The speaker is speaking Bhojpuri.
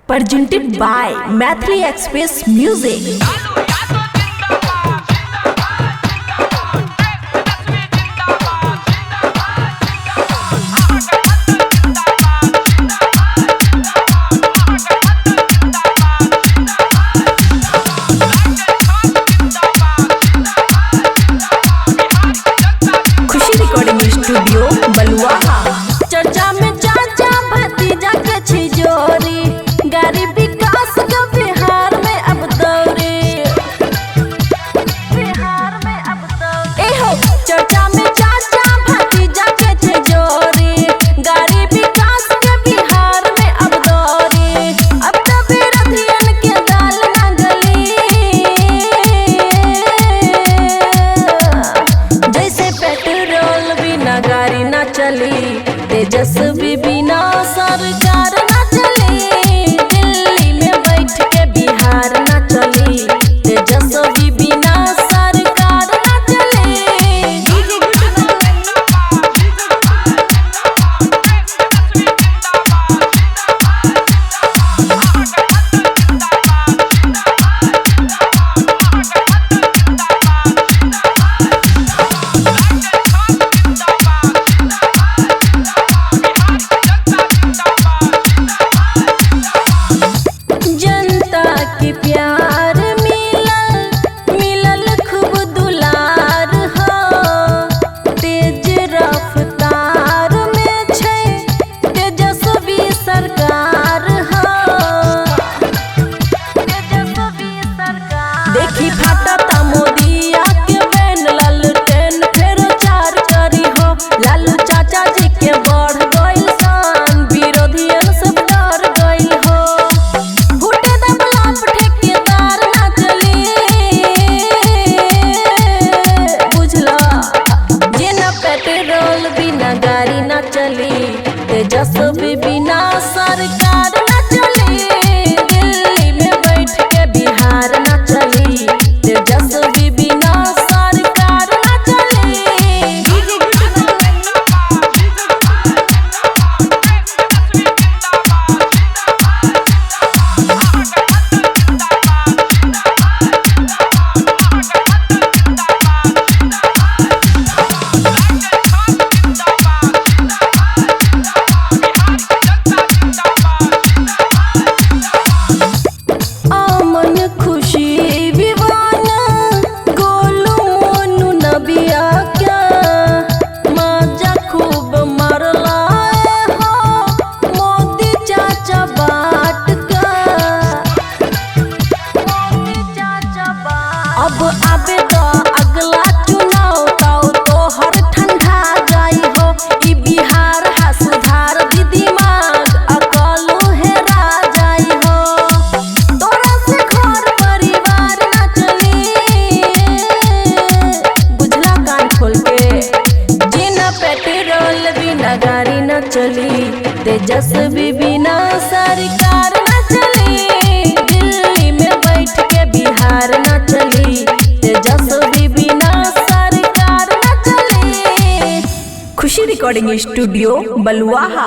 presented by Mathli Express Music. Khushi recording studio Baluaha. चर्चा में चाचा भतीजा के छिजोरी, गरीब विकास का बिहार में अब दौरे। एहो चर्चा में चाचा भतीजा के छिजोरी, गरीब विकास के बिहार में अब दौरे। अब तो विरोधियन के दाल ना गली, जैसे पेट्रोल बिना गाड़ी ना चली, तेजस्वी बिना सरकार ना चली। दिल्ली में बैठ के बिहार ना चली, तेजस्वी बिना सरकार ना चली। जनता की प्यार मिलल खूब दुलार हो। तेज रफ्तार में छै तेजस्वी सरकार हो। देखी फाटता मोदिया के बैन, लालटेन फेरो चार करी हो। लालू चाचा जी के बढ़ गइल शान, विरोधियन सब डर गइल हो। फूटे दबलाप ठेकेदार ना चली, बुझला जेना पेट्रोल बिना गाड़ी ना चली, तेजस्वी बिना सरकार ना चली। दिल्ली में बैठ के बिहार ना चली, तेजस्वी बिना सरकार ना चली। अमन खुशी विवाना, गोलू मोनू नबिया क्या मजा खूब मरला हो। मोदी चाचा बाट का अब आबे तो अगला चुनाव, तो हर ठंडा जाई हो। ई बिहार हा सुधार दी दिमाग, अकलू हेरा जाई हो। तोरा से घर परिवार ना चली, बुझला कान खोल के जेना पेट्रोल बिना गाड़ी ना चली, तेजस्वी बिना सरकार ना चली। दिल्ली में बैठ के बिहार ना चली, तेजस्वी बिना सरकार ना चली। खुशी रिकॉर्डिंग स्टूडियो बलुआहा।